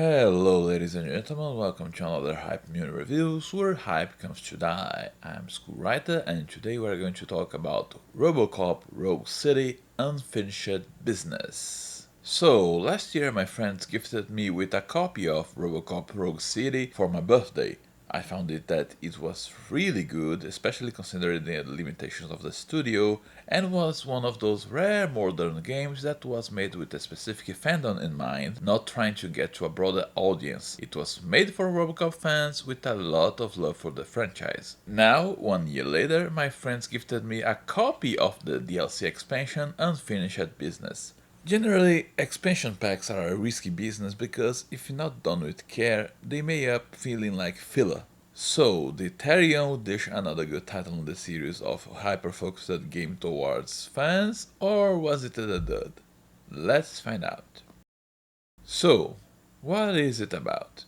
Hello ladies and gentlemen, welcome to another Hype Muni Reviews, where hype comes to die. I'm School Writer, and today we're going to talk about Robocop Rogue City Unfinished Business. So, last year my friends gifted me with a copy of Robocop Rogue City for my birthday. I found that it was really good, especially considering the limitations of the studio, and was one of those rare modern games that was made with a specific fandom in mind, not trying to get to a broader audience. It was made for Robocop fans with a lot of love for the franchise. Now, 1 year later, my friends gifted me a copy of the DLC expansion Unfinished Business. Generally, expansion packs are a risky business because if not done with care, they may end up feeling like filler. So, did Teryon dish another good title in the series of hyper-focused game towards fans, or was it a dud? Let's find out. So, what is it about?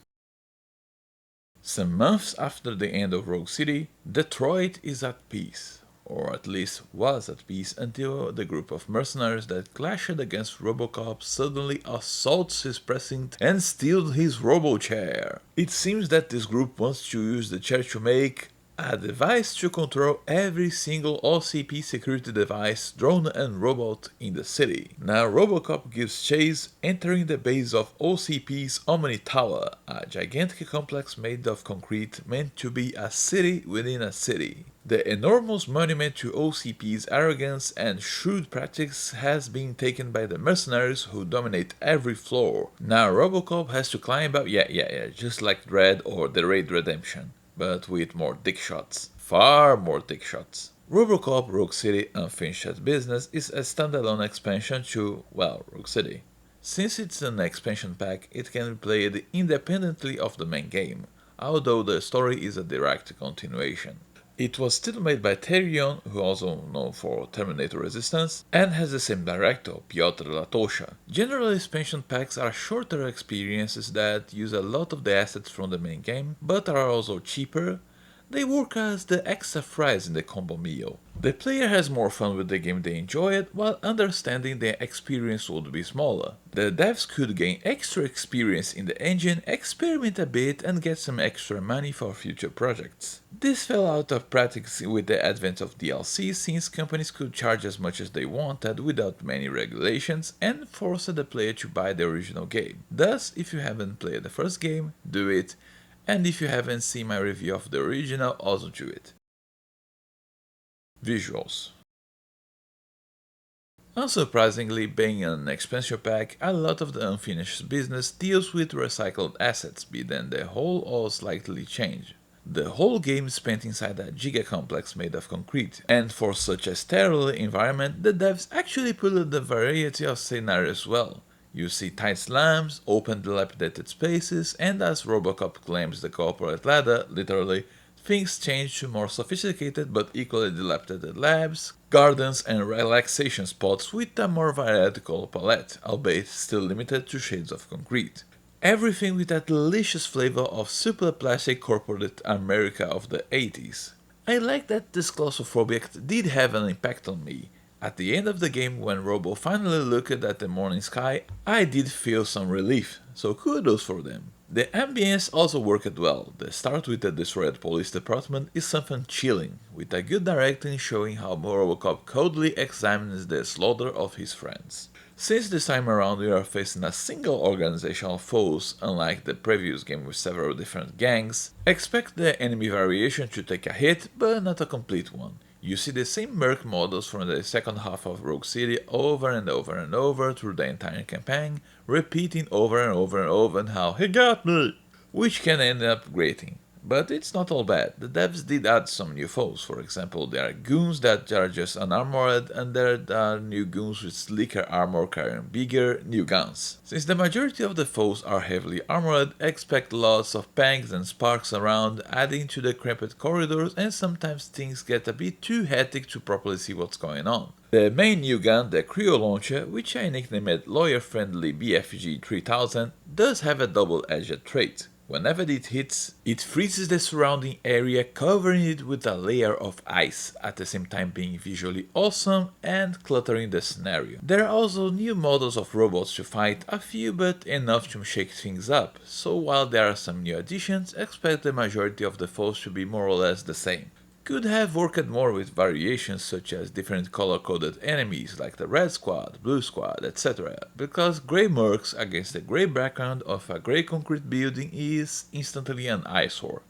Some months after the end of Rogue City, Detroit is at peace. Or at least was at peace until the group of mercenaries that clashed against Robocop suddenly assaults his precinct and steals his robo-chair. It seems that this group wants to use the chair to make a device to control every single OCP security device, drone and robot in the city. Now Robocop gives chase, entering the base of OCP's Omni Tower, a gigantic complex made of concrete meant to be a city within a city. The enormous monument to OCP's arrogance and shrewd practice has been taken by the mercenaries who dominate every floor. Now Robocop has to climb up, just like Dredd or the Raid Redemption, but with more dick shots. Far more dick shots. Robocop Rogue City Unfinished Business is a standalone expansion to, well, Rogue City. Since it's an expansion pack, it can be played independently of the main game, although the story is a direct continuation. It was still made by Teryon, who also known for Terminator Resistance, and has the same director, Piotr Latosha. Generally, expansion packs are shorter experiences that use a lot of the assets from the main game, but are also cheaper. They work as the extra fries in the combo meal. The player has more fun with the game they enjoyed, while understanding the experience would be smaller. The devs could gain extra experience in the engine, experiment a bit, and get some extra money for future projects. This fell out of practice with the advent of DLC, since companies could charge as much as they wanted without many regulations and forced the player to buy the original game. Thus, if you haven't played the first game, do it. And if you haven't seen my review of the original, also do it. Visuals. Unsurprisingly, being an expansion pack, a lot of the unfinished business deals with recycled assets, be them the whole or slightly changed. The whole game is spent inside a giga-complex made of concrete, and for such a sterile environment, the devs actually pulled the variety of scenarios well. You see tight slums, open dilapidated spaces, and as Robocop claims the corporate ladder, literally, things change to more sophisticated but equally dilapidated labs, gardens and relaxation spots with a more varied color palette, albeit still limited to shades of concrete. Everything with that delicious flavor of super plastic corporate America of the 80s. I like that this claustrophobia did have an impact on me. At the end of the game, when Robo finally looked at the morning sky, I did feel some relief, so kudos for them. The ambience also worked well. The start with the destroyed police department is something chilling, with a good directing showing how Robocop coldly examines the slaughter of his friends. Since this time around we are facing a single organization of foes, unlike the previous game with several different gangs, expect the enemy variation to take a hit, but not a complete one. You see the same merc models from the second half of Rogue City over and over and over through the entire campaign, repeating over and over and over how "he got me", which can end up grating. But it's not all bad. The devs did add some new foes. For example, there are goons that are just unarmored, and there are new goons with sleeker armor carrying bigger, new guns. Since the majority of the foes are heavily armored, expect lots of pangs and sparks around, adding to the cramped corridors, and sometimes things get a bit too hectic to properly see what's going on. The main new gun, the Cryo Launcher, which I nicknamed lawyer-friendly BFG 3000, does have a double-edged trait. Whenever it hits, it freezes the surrounding area, covering it with a layer of ice, at the same time being visually awesome and cluttering the scenario. There are also new models of robots to fight, a few but enough to shake things up, so while there are some new additions, expect the majority of the foes to be more or less the same. Could have worked more with variations such as different color-coded enemies like the red squad, blue squad, etc. because grey mercs against the grey background of a grey concrete building is instantly an eyesore.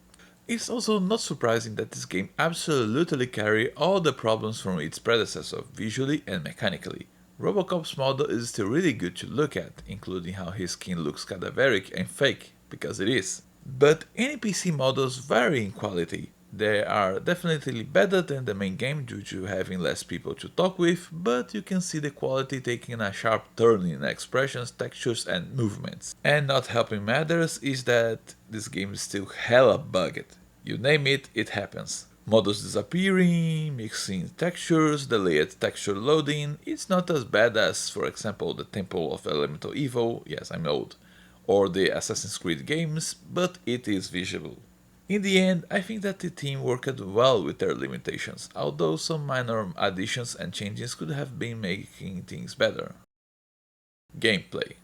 It's also not surprising that this game absolutely carries all the problems from its predecessor visually and mechanically. Robocop's model is still really good to look at, including how his skin looks cadaveric and fake, because it is. But NPC models vary in quality. They are definitely better than the main game due to having less people to talk with, but you can see the quality taking a sharp turn in expressions, textures and movements. And not helping matters is that this game is still hella bugged. You name it, it happens. Models disappearing, mixing textures, delayed texture loading, it's not as bad as, for example, the Temple of Elemental Evil, yes I'm old, or the Assassin's Creed games, but it is visible. In the end, I think that the team worked well with their limitations, although some minor additions and changes could have been making things better. Gameplay.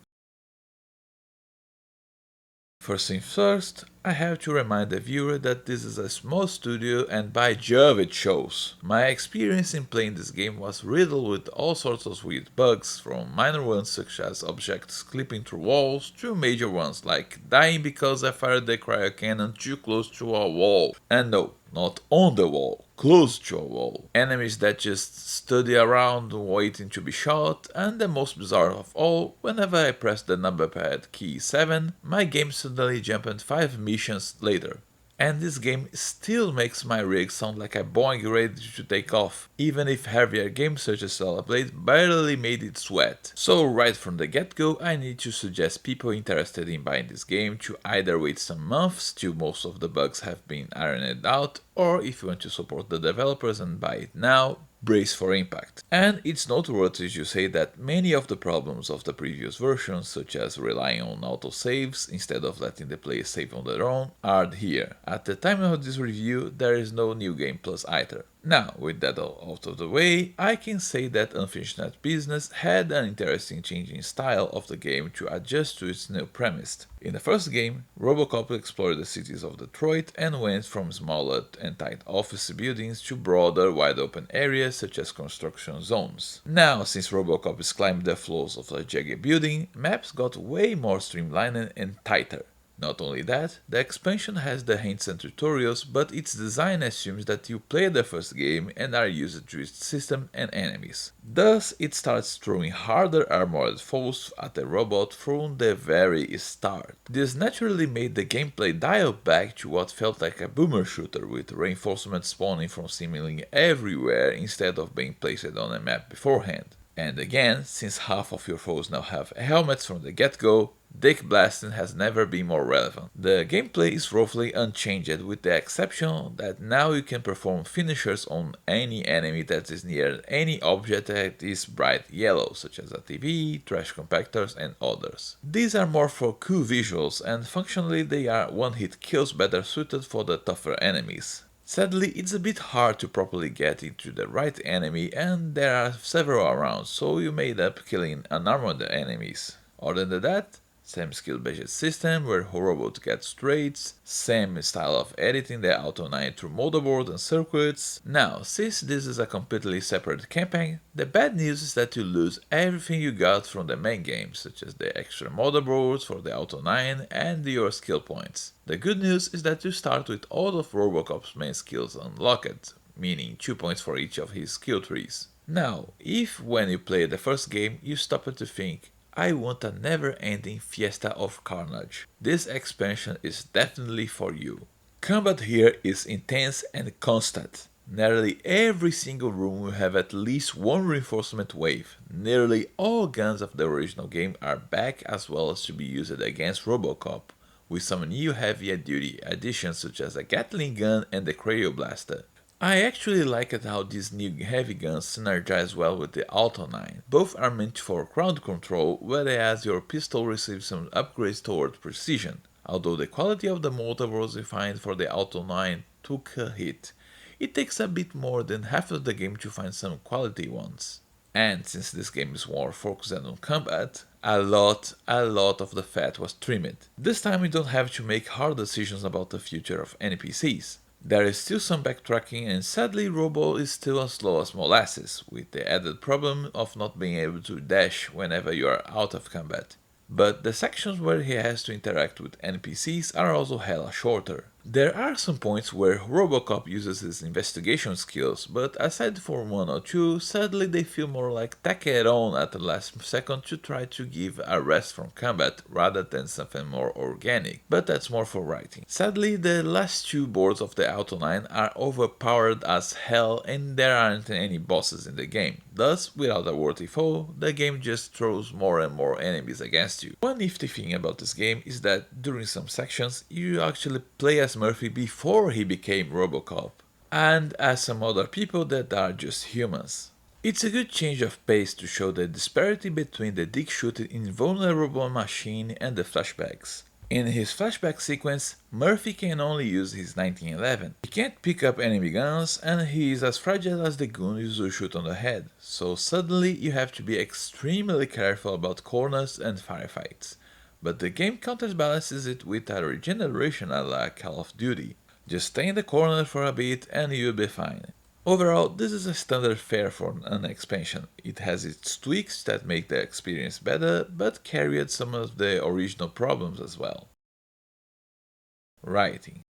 First things first, I have to remind the viewer that this is a small studio and by Jove it shows. My experience in playing this game was riddled with all sorts of weird bugs, from minor ones such as objects clipping through walls, to major ones like dying because I fired the cryo cannon too close to a wall. And no, not on the wall, close to a wall. Enemies that just stood around waiting to be shot, and the most bizarre of all, whenever I pressed the number pad key 7, my game suddenly jumped 5 missions later. And this game still makes my rig sound like a Boeing ready to take off, even if heavier games such as Solar Blade barely made it sweat. So right from the get-go, I need to suggest people interested in buying this game to either wait some months till most of the bugs have been ironed out, or if you want to support the developers and buy it now, brace for impact. And it's noteworthy to say that many of the problems of the previous versions, such as relying on autosaves instead of letting the player save on their own, are here. At the time of this review, there is no New Game Plus either. Now, with that all out of the way, I can say that Unfinished Business had an interesting change in style of the game to adjust to its new premise. In the first game, Robocop explored the cities of Detroit and went from smaller and tight office buildings to broader, wide-open areas such as construction zones. Now, since Robocop has climbed the floors of a jagged building, maps got way more streamlined and tighter. Not only that, the expansion has the hints and tutorials, but its design assumes that you played the first game and are used to its system and enemies. Thus, it starts throwing harder armored foes at the robot from the very start. This naturally made the gameplay dial back to what felt like a boomer shooter, with reinforcements spawning from seemingly everywhere instead of being placed on a map beforehand. And again, since half of your foes now have helmets from the get-go, dick blasting has never been more relevant. The gameplay is roughly unchanged, with the exception that now you can perform finishers on any enemy that is near any object that is bright yellow, such as a TV, trash compactors and others. These are more for cool visuals, and functionally they are one-hit kills better suited for the tougher enemies. Sadly, it's a bit hard to properly get into the right enemy, and there are several around, so you may end up killing unarmored enemies. Other than that, same skill-based system where robot gets traits, same style of editing the Auto 9 through motherboard and circuits. Now, since this is a completely separate campaign, the bad news is that you lose everything you got from the main game, such as the extra motherboards for the Auto 9 and your skill points. The good news is that you start with all of Robocop's main skills unlocked, meaning 2 points for each of his skill trees. Now, if when you play the first game you stop to think, I want a never-ending fiesta of carnage, this expansion is definitely for you. Combat here is intense and constant. Nearly every single room will have at least one reinforcement wave. Nearly all guns of the original game are back as well as to be used against Robocop, with some new heavier duty additions such as a Gatling gun and the Cryo Blaster. I actually liked how these new heavy guns synergize well with the Auto 9. Both are meant for crowd control, whereas your pistol receives some upgrades toward precision. although the quality of the multiverse refined for the Auto 9 took a hit. It takes a bit more than half of the game to find some quality ones. And since this game is more focused on combat, a lot of the fat was trimmed. This time we don't have to make hard decisions about the future of NPCs. There is still some backtracking, and sadly Robo is still as slow as molasses, with the added problem of not being able to dash whenever you are out of combat. But the sections where he has to interact with NPCs are also hella shorter. There are some points where Robocop uses his investigation skills, but aside from one or two, sadly they feel more like tack it on at the last second to try to give a rest from combat rather than something more organic, but that's more for writing. Sadly, the last two boards of the Auto 9 are overpowered as hell and there aren't any bosses in the game. Thus, without a worthy foe, the game just throws more and more enemies against you. One nifty thing about this game is that during some sections you actually play as Murphy before he became Robocop, and as some other people that are just humans. It's a good change of pace to show the disparity between the dick-shooted invulnerable machine and the flashbacks. In his flashback sequence, Murphy can only use his 1911. He can't pick up enemy guns and he is as fragile as the goon you shoot on the head, so suddenly you have to be extremely careful about corners and firefights. But the game counterbalances it with a regeneration a la Call of Duty. Just stay in the corner for a bit and you'll be fine. Overall, this is a standard fare for an expansion. It has its tweaks that make the experience better, but carried some of the original problems as well. Writing.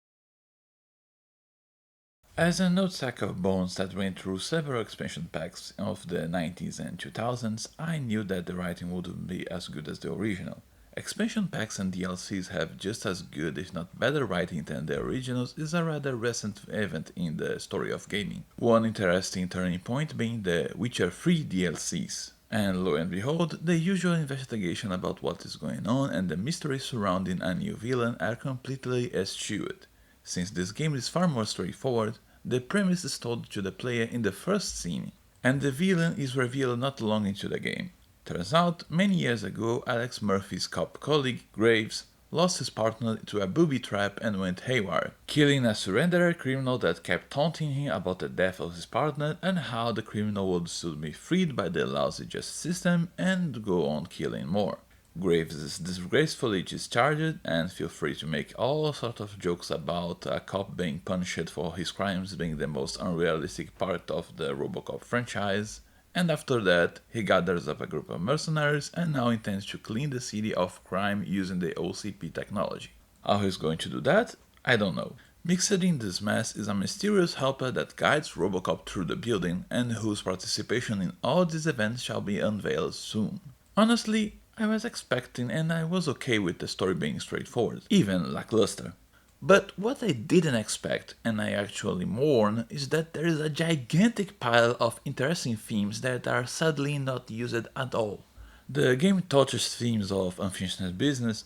As an old sack of bones that went through several expansion packs of the 90s and 2000s, I knew that the writing wouldn't be as good as the original. Expansion packs and DLCs have just as good if not better writing than the originals is a rather recent event in the story of gaming. One interesting turning point being the Witcher 3 DLCs. And lo and behold, the usual investigation about what is going on and the mystery surrounding a new villain are completely eschewed. Since this game is far more straightforward, the premise is told to the player in the first scene, and the villain is revealed not long into the game. Turns out, many years ago, Alex Murphy's cop colleague, Graves, lost his partner to a booby trap and went haywire, killing a surrendered criminal that kept taunting him about the death of his partner and how the criminal would soon be freed by the lousy justice system and go on killing more. Graves is disgracefully discharged and feel free to make all sorts of jokes about a cop being punished for his crimes being the most unrealistic part of the Robocop franchise. And after that, he gathers up a group of mercenaries and now intends to clean the city of crime using the OCP technology. How he's going to do that? I don't know. Mixed in this mess is a mysterious helper that guides Robocop through the building and whose participation in all these events shall be unveiled soon. Honestly, I was expecting and I was okay with the story being straightforward, even lackluster. But what I didn't expect, and I actually mourn, is that there is a gigantic pile of interesting themes that are sadly not used at all. The game touches themes of unfinished business,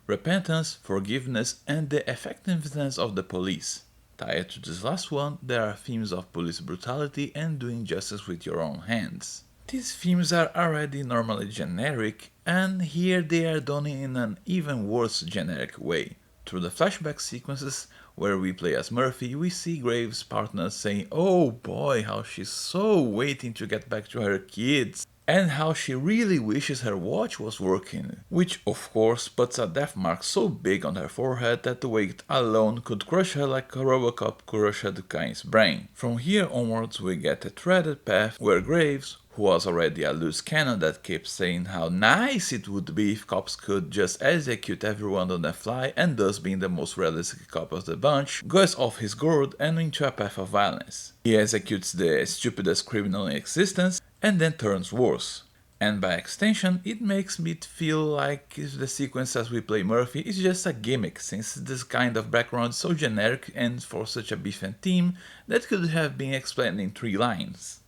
repentance, forgiveness, and the effectiveness of the police. Tied to this last one, there are themes of police brutality and doing justice with your own hands. These themes are already normally generic, and here they are done in an even worse generic way. Through the flashback sequences where we play as Murphy, we see Graves' partner saying, "Oh boy, how she's so waiting to get back to her kids, and how she really wishes her watch was working," which of course puts a death mark so big on her forehead that the weight alone could crush her like Robocop crushed Kain's brain. From here onwards we get a threaded path where Graves, who was already a loose cannon that kept saying how nice it would be if cops could just execute everyone on the fly and thus being the most realistic cop of the bunch, goes off his gourd and into a path of violence. He executes the stupidest criminal in existence and then turns worse. And by extension, it makes me feel like the sequence as we play Murphy is just a gimmick, since this kind of background is so generic and for such a beefy theme that could have been explained in 3 lines.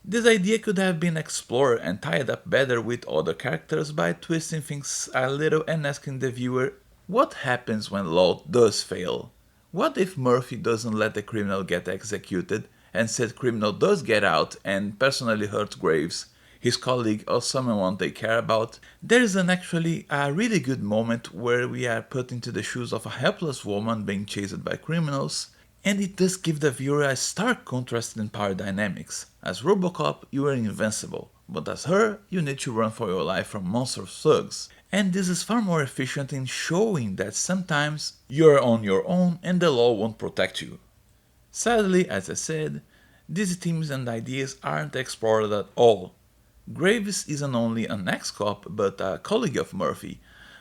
This idea could have been explored and tied up better with other characters by twisting things a little and asking the viewer, what happens when law does fail? What if Murphy doesn't let the criminal get executed and said criminal does get out and personally hurt Graves? his colleague or someone they care about. There is actually a really good moment where we are put into the shoes of a helpless woman being chased by criminals, and it does give the viewer a stark contrast in power dynamics. As Robocop, you are invincible, but as her, you need to run for your life from monster thugs. And this is far more efficient in showing that sometimes you're on your own and the law won't protect you. Sadly, as I said, these themes and ideas aren't explored at all. Graves isn't only an ex-cop but a colleague of Murphy,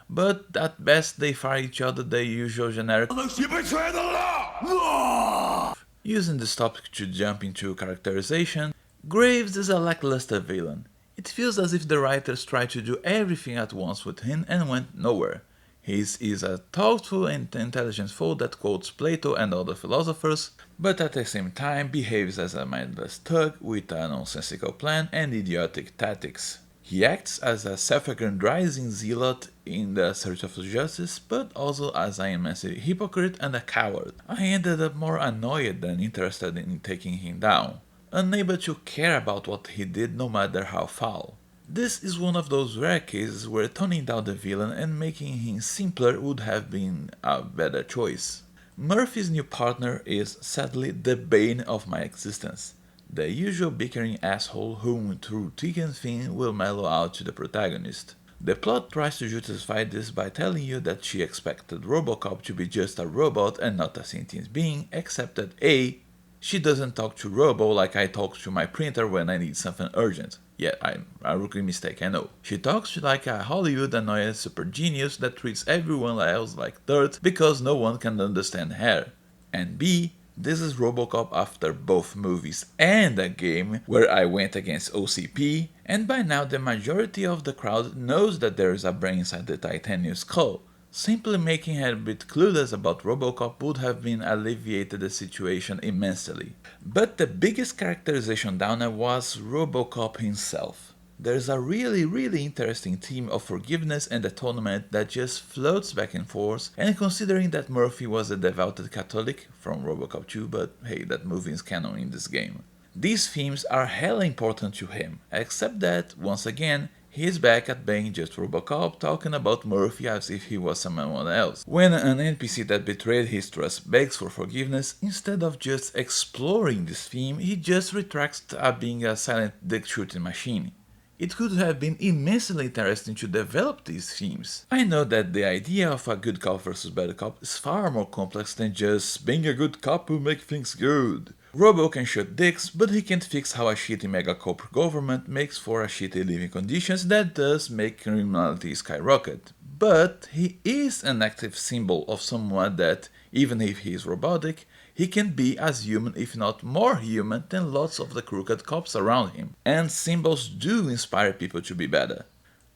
but at best they fire each other the usual generic "You betray the law!" Using this topic to jump into characterization, Graves is a lackluster villain. It feels as if the writers tried to do everything at once with him and went nowhere. He is a thoughtful and intelligent foe that quotes Plato and other philosophers, but at the same time behaves as a mindless thug with a nonsensical plan and idiotic tactics. He acts as a self-aggrandizing zealot in the search of justice, but also as an immense hypocrite and a coward. I ended up more annoyed than interested in taking him down, unable to care about what he did no matter how foul. This is one of those rare cases where toning down the villain and making him simpler would have been a better choice. Murphy's new partner is sadly the bane of my existence. The usual bickering asshole whom through thick and thin will mellow out to the protagonist. The plot tries to justify this by telling you that she expected Robocop to be just a robot and not a sentient being, except that A, she doesn't talk to Robo like I talk to my printer when I need something urgent. Yeah, I'm a rookie mistake, I know. She talks like a Hollywood annoying super genius that treats everyone else like dirt because no one can understand her. And B, this is Robocop after both movies and a game where I went against OCP, and by now the majority of the crowd knows that there is a brain inside the titanium skull. Simply making her a bit clueless about Robocop would have been alleviated the situation immensely. But the biggest characterization downer was Robocop himself. There's a really interesting theme of forgiveness and atonement that just floats back and forth, and considering that Murphy was a devoted Catholic from Robocop 2, but hey, that movie is canon in this game. These themes are hella important to him, except that, once again, he is back at being just Robocop talking about Murphy as if he was someone else. When an NPC that betrayed his trust begs for forgiveness, instead of just exploring this theme, he just retracts to being a silent dick shooting machine. It could have been immensely interesting to develop these themes. I know that the idea of a good cop versus bad cop is far more complex than just being a good cop will make things good. Robo can shoot dicks, but he can't fix how a shitty megacorp government makes for a shitty living conditions that does make criminality skyrocket. But he is an active symbol of someone that, even if he is robotic, he can be as human if not more human than lots of the crooked cops around him. And symbols do inspire people to be better.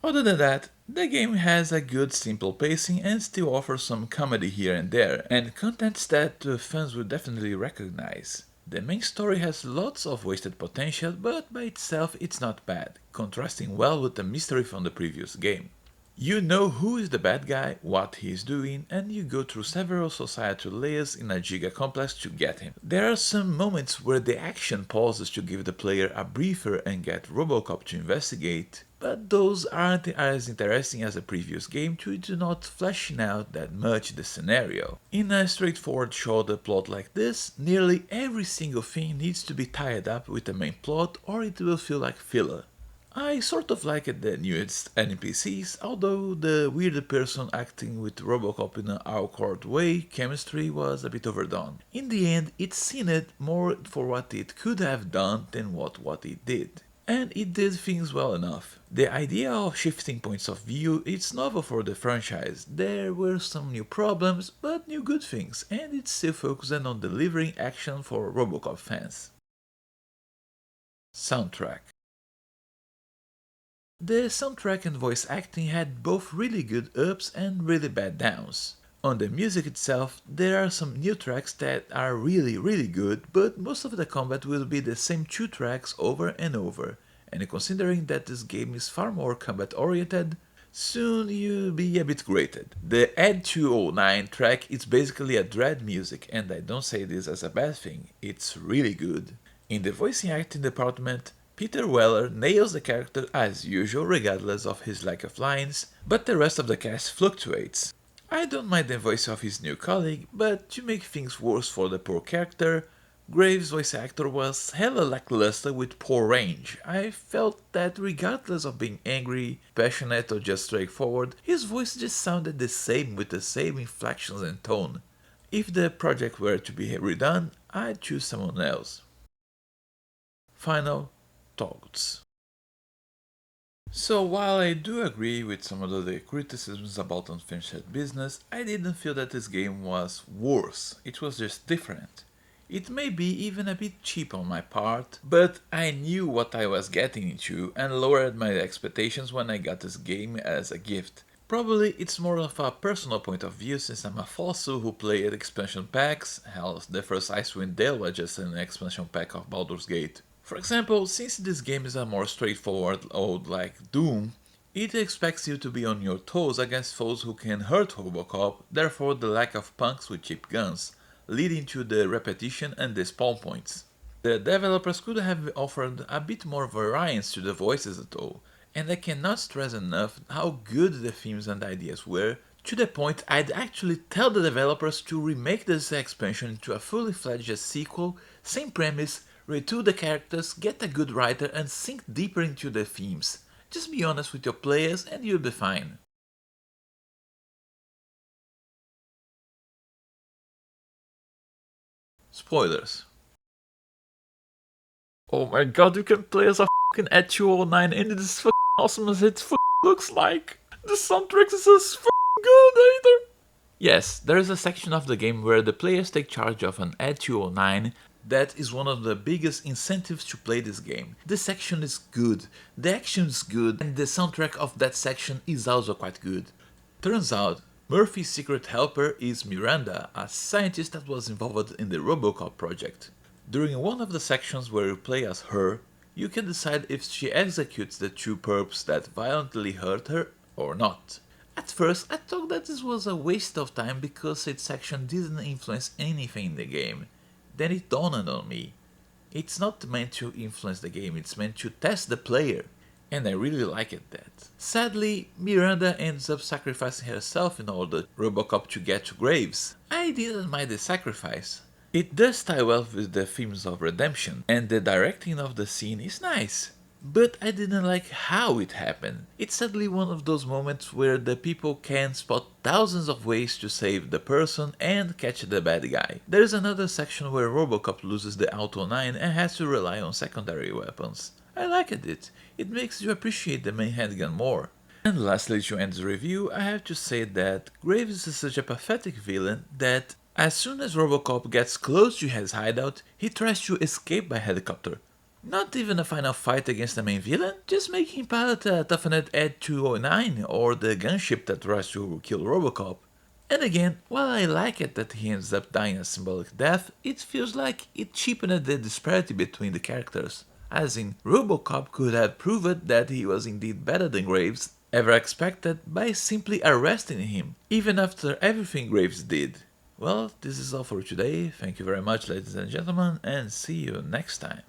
Other than that, the game has a good simple pacing and still offers some comedy here and there, and contents that fans will definitely recognize. The main story has lots of wasted potential, but by itself it's not bad, contrasting well with the mystery from the previous game. You know who is the bad guy, what he is doing, and you go through several societal layers in a giga complex to get him. There are some moments where the action pauses to give the player a breather and get Robocop to investigate, but those aren't as interesting as the previous game, to do not fleshing out that much the scenario. In a straightforward shoulder plot like this, nearly every single thing needs to be tied up with the main plot or it will feel like filler. I sort of liked the newest NPCs, although the weird person acting with Robocop in an awkward way chemistry was a bit overdone. In the end, it seemed more for what it could have done than what it did. And it did things well enough. The idea of shifting points of view is novel for the franchise. There were some new problems, but new good things, and it's still focused on delivering action for Robocop fans. Soundtrack. The soundtrack and voice acting had both really good ups and really bad downs. On the music itself, there are some new tracks that are really good, but most of the combat will be the same two tracks over and over, and considering that this game is far more combat oriented, soon you'll be a bit grated. The Ed 209 track is basically a Dredd music, and I don't say this as a bad thing, it's really good. In the voicing acting department, Peter Weller nails the character as usual regardless of his lack of lines, but the rest of the cast fluctuates. I don't mind the voice of his new colleague, but to make things worse for the poor character, Graves' voice actor was hella lackluster with poor range. I felt that regardless of being angry, passionate or just straightforward, his voice just sounded the same with the same inflections and tone. If the project were to be redone, I'd choose someone else. Final thoughts. So while I do agree with some of the criticisms about Unfinished Business, I didn't feel that this game was worse, it was just different. It may be even a bit cheap on my part, but I knew what I was getting into and lowered my expectations when I got this game as a gift. Probably it's more of a personal point of view since I'm a fossil who played expansion packs, hell, the first Icewind Dale was just an expansion pack of Baldur's Gate. For example, since this game is a more straightforward old like Doom, it expects you to be on your toes against foes who can hurt Robocop, therefore the lack of punks with cheap guns, leading to the repetition and the spawn points. The developers could have offered a bit more variance to the voices though, and I cannot stress enough how good the themes and ideas were, to the point I'd actually tell the developers to remake this expansion into a fully fledged sequel, same premise, retool the characters, get a good writer and sink deeper into the themes. Just be honest with your players and you'll be fine. Spoilers. Oh my god, you can play as a fucking Ed 209 and it is fucking awesome as it fucking looks like. The soundtrack is as fucking good either. Yes, there is a section of the game where the players take charge of an Ed 209. That is one of the biggest incentives to play this game. This section is good, the action is good, and the soundtrack of that section is also quite good. Turns out, Murphy's secret helper is Miranda, a scientist that was involved in the Robocop project. During one of the sections where you play as her, you can decide if she executes the two perps that violently hurt her or not. At first, I thought that this was a waste of time because its section didn't influence anything in the game. Then it dawned on me. It's not meant to influence the game, it's meant to test the player. And I really liked that. Sadly, Miranda ends up sacrificing herself in order for Robocop to get to Graves. I didn't mind the sacrifice. It does tie well with the themes of redemption, and the directing of the scene is nice. But I didn't like how it happened. It's sadly one of those moments where the people can spot thousands of ways to save the person and catch the bad guy. There is another section where Robocop loses the Auto 9 and has to rely on secondary weapons. I liked it. It makes you appreciate the main handgun more. And lastly, to end the review, I have to say that Graves is such a pathetic villain that as soon as Robocop gets close to his hideout, he tries to escape by helicopter. Not even a final fight against the main villain, just making him pilot a toughened Ed 209 or the gunship that tries to kill Robocop. And again, while I like it that he ends up dying a symbolic death, it feels like it cheapened the disparity between the characters. As in, Robocop could have proved that he was indeed better than Graves ever expected by simply arresting him, even after everything Graves did. Well, this is all for today, thank you very much ladies and gentlemen, and see you next time.